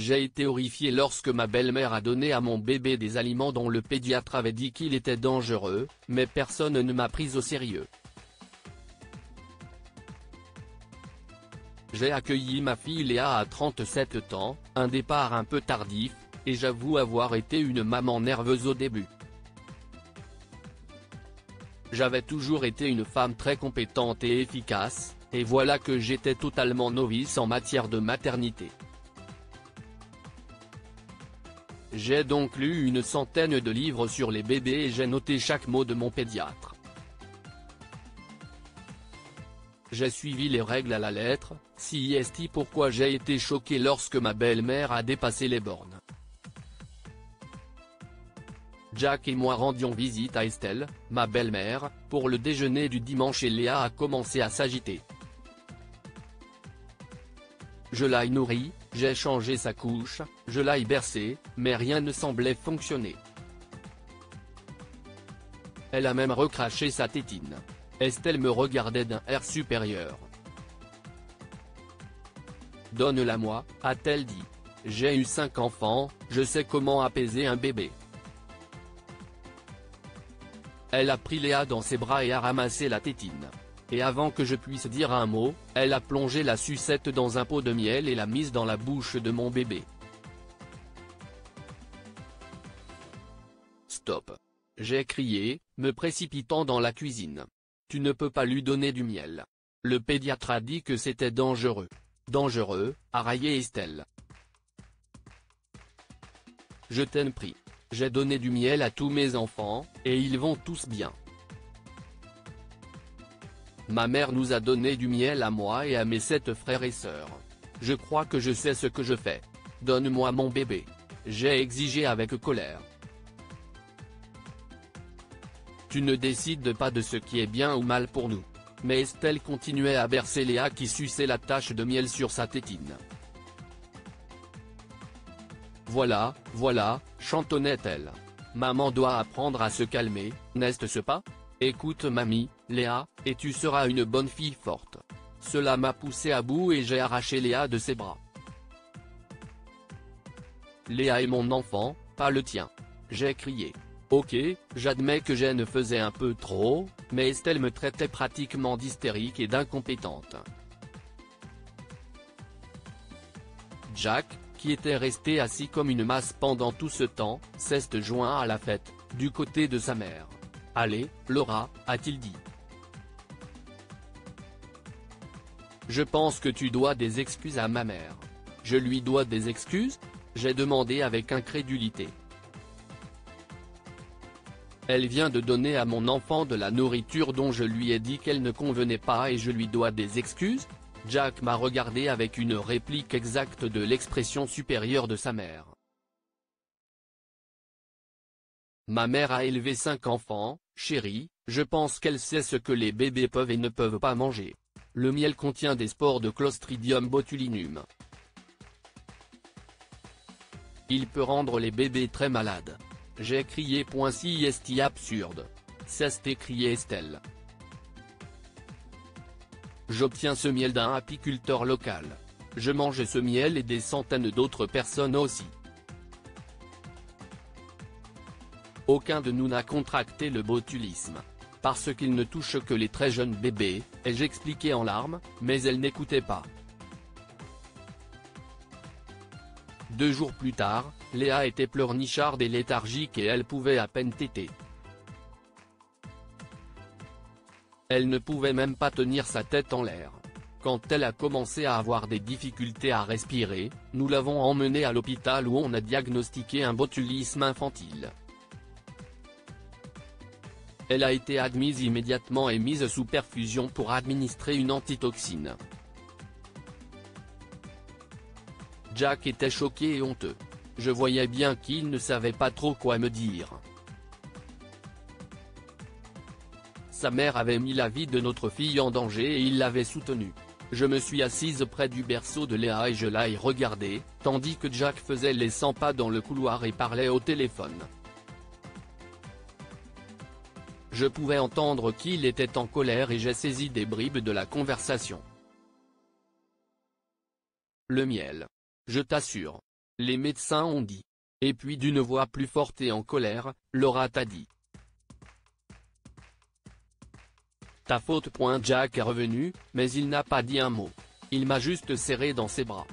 J'ai été horrifié lorsque ma belle-mère a donné à mon bébé des aliments dont le pédiatre avait dit qu'il était dangereux, mais personne ne m'a pris au sérieux. J'ai accueilli ma fille Léa à 37 ans, un départ un peu tardif, et j'avoue avoir été une maman nerveuse au début. J'avais toujours été une femme très compétente et efficace, et voilà que j'étais totalement novice en matière de maternité. J'ai donc lu une centaine de livres sur les bébés et j'ai noté chaque mot de mon pédiatre. J'ai suivi les règles à la lettre, si est pourquoi j'ai été choqué lorsque ma belle-mère a dépassé les bornes. Jack et moi rendions visite à Estelle, ma belle-mère, pour le déjeuner du dimanche et Léa a commencé à s'agiter. Je l'ai nourrie, j'ai changé sa couche, je l'ai bercée, mais rien ne semblait fonctionner. Elle a même recraché sa tétine. Estelle me regardait d'un air supérieur. « Donne-la-moi », a-t-elle dit. « J'ai eu 5 enfants, je sais comment apaiser un bébé. » Elle a pris Léa dans ses bras et a ramassé la tétine. Et avant que je puisse dire un mot, elle a plongé la sucette dans un pot de miel et l'a mise dans la bouche de mon bébé. « Stop !» j'ai crié, me précipitant dans la cuisine. « Tu ne peux pas lui donner du miel. Le pédiatre a dit que c'était dangereux. » « Dangereux », a raillé Estelle. « Je t'en prie. J'ai donné du miel à tous mes enfants, et ils vont tous bien. Ma mère nous a donné du miel à moi et à mes 7 frères et sœurs. Je crois que je sais ce que je fais. Donne-moi mon bébé. » j'ai exigé avec colère. « Tu ne décides pas de ce qui est bien ou mal pour nous. » Mais Estelle continuait à bercer Léa qui suçait la tache de miel sur sa tétine. « Voilà, voilà », chantonnait-elle. « Maman doit apprendre à se calmer, n'est-ce pas? Écoute mamie, Léa, et tu seras une bonne fille forte. » Cela m'a poussé à bout et j'ai arraché Léa de ses bras. « Léa est mon enfant, pas le tien. » j'ai crié. Ok, j'admets que je ne faisais un peu trop, mais Estelle me traitait pratiquement d'hystérique et d'incompétente. Jack, qui était resté assis comme une masse pendant tout ce temps, s'est joint à la fête, du côté de sa mère. « Allez, Laura », a-t-il dit. « Je pense que tu dois des excuses à ma mère. » « Je lui dois des excuses ?» j'ai demandé avec incrédulité. Elle vient de donner à mon enfant de la nourriture dont je lui ai dit qu'elle ne convenait pas et je lui dois des excuses? Jack m'a regardé avec une réplique exacte de l'expression supérieure de sa mère. Ma mère a élevé 5 enfants, chérie, je pense qu'elle sait ce que les bébés peuvent et ne peuvent pas manger. Le miel contient des spores de Clostridium botulinum. Il peut rendre les bébés très malades. J'ai crié. Si est absurde. C'est écrié Estelle. J'obtiens ce miel d'un apiculteur local. Je mange ce miel et des centaines d'autres personnes aussi. Aucun de nous n'a contracté le botulisme. Parce qu'il ne touche que les très jeunes bébés, ai-je expliqué en larmes, mais elle n'écoutait pas. 2 jours plus tard, Léa était pleurnicharde et léthargique et elle pouvait à peine téter. Elle ne pouvait même pas tenir sa tête en l'air. Quand elle a commencé à avoir des difficultés à respirer, nous l'avons emmenée à l'hôpital où on a diagnostiqué un botulisme infantile. Elle a été admise immédiatement et mise sous perfusion pour administrer une antitoxine. Jack était choqué et honteux. Je voyais bien qu'il ne savait pas trop quoi me dire. Sa mère avait mis la vie de notre fille en danger et il l'avait soutenue. Je me suis assise près du berceau de Léa et je l'ai regardée, tandis que Jack faisait les 100 pas dans le couloir et parlait au téléphone. Je pouvais entendre qu'il était en colère et j'ai saisi des bribes de la conversation. Le miel. Je t'assure. Les médecins ont dit. Et puis d'une voix plus forte et en colère, Laura t'a dit. Ta faute. Jack est revenu, mais il n'a pas dit un mot. Il m'a juste serré dans ses bras.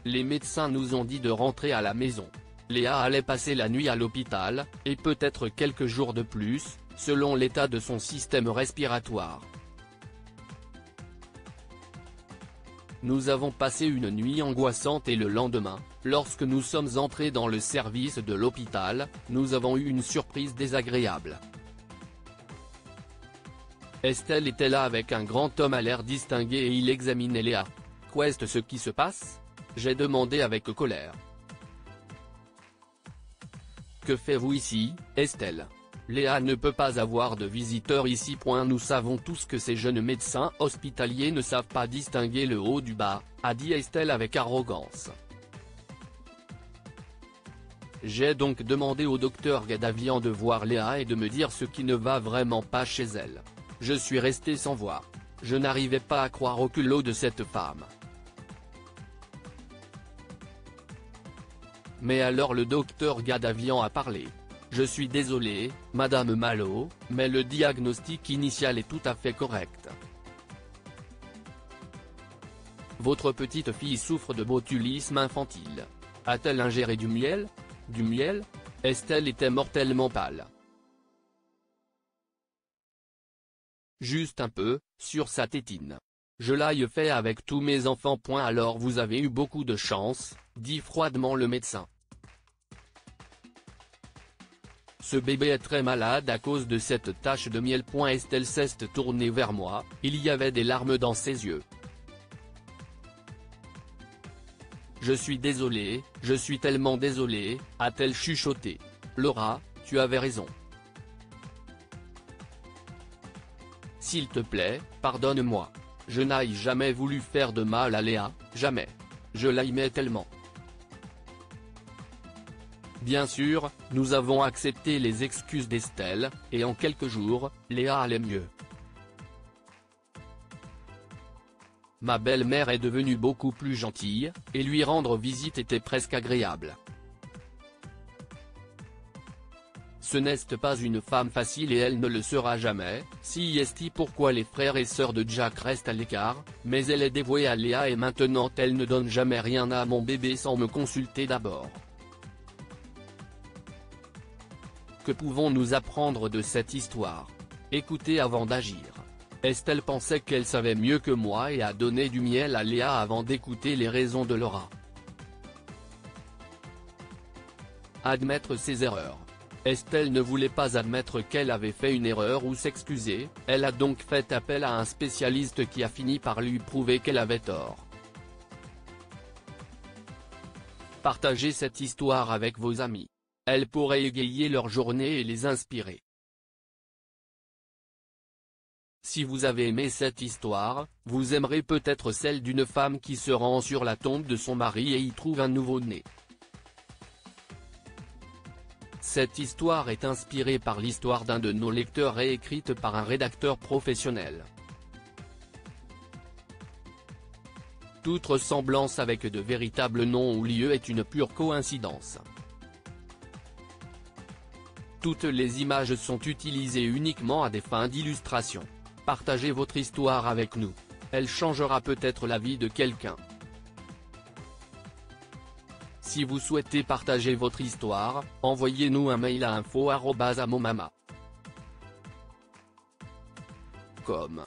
Les médecins nous ont dit de rentrer à la maison. Léa allait passer la nuit à l'hôpital, et peut-être quelques jours de plus, selon l'état de son système respiratoire. Nous avons passé une nuit angoissante et le lendemain, lorsque nous sommes entrés dans le service de l'hôpital, nous avons eu une surprise désagréable. Estelle était là avec un grand homme à l'air distingué et il examinait Léa. Qu'est-ce ce qui se passe? J'ai demandé avec colère. Que faites-vous ici, Estelle? Léa ne peut pas avoir de visiteurs ici. Nous savons tous que ces jeunes médecins hospitaliers ne savent pas distinguer le haut du bas, a dit Estelle avec arrogance. J'ai donc demandé au docteur Gadavian de voir Léa et de me dire ce qui ne va vraiment pas chez elle. Je suis resté sans voix. Je n'arrivais pas à croire au culot de cette femme. Mais alors le docteur Gadavian a parlé. Je suis désolé, Madame Malo, mais le diagnostic initial est tout à fait correct. Votre petite fille souffre de botulisme infantile. A-t-elle ingéré du miel? Du miel? Estelle était mortellement pâle. Juste un peu, sur sa tétine. Je l'ai fait avec tous mes enfants. Alors vous avez eu beaucoup de chance, dit froidement le médecin. Ce bébé est très malade à cause de cette tache de miel. Estelle s'est tournée vers moi, il y avait des larmes dans ses yeux. Je suis désolé, je suis tellement désolé, a-t-elle chuchoté. Laura, tu avais raison. S'il te plaît, pardonne-moi. Je n'ai jamais voulu faire de mal à Léa, jamais. Je l'aimais tellement. Bien sûr, nous avons accepté les excuses d'Estelle, et en quelques jours, Léa allait mieux. Ma belle-mère est devenue beaucoup plus gentille, et lui rendre visite était presque agréable. Ce n'est pas une femme facile et elle ne le sera jamais, si est pourquoi les frères et sœurs de Jack restent à l'écart, mais elle est dévouée à Léa et maintenant elle ne donne jamais rien à mon bébé sans me consulter d'abord. Que pouvons-nous apprendre de cette histoire? Écoutez avant d'agir. Estelle pensait qu'elle savait mieux que moi et a donné du miel à Léa avant d'écouter les raisons de Laura. Admettre ses erreurs. Estelle ne voulait pas admettre qu'elle avait fait une erreur ou s'excuser, elle a donc fait appel à un spécialiste qui a fini par lui prouver qu'elle avait tort. Partagez cette histoire avec vos amis. Elle pourrait égayer leur journée et les inspirer. Si vous avez aimé cette histoire, vous aimerez peut-être celle d'une femme qui se rend sur la tombe de son mari et y trouve un nouveau-né. Cette histoire est inspirée par l'histoire d'un de nos lecteurs et écrite par un rédacteur professionnel. Toute ressemblance avec de véritables noms ou lieux est une pure coïncidence. Toutes les images sont utilisées uniquement à des fins d'illustration. Partagez votre histoire avec nous. Elle changera peut-être la vie de quelqu'un. Si vous souhaitez partager votre histoire, envoyez-nous un mail à info@amomama.com.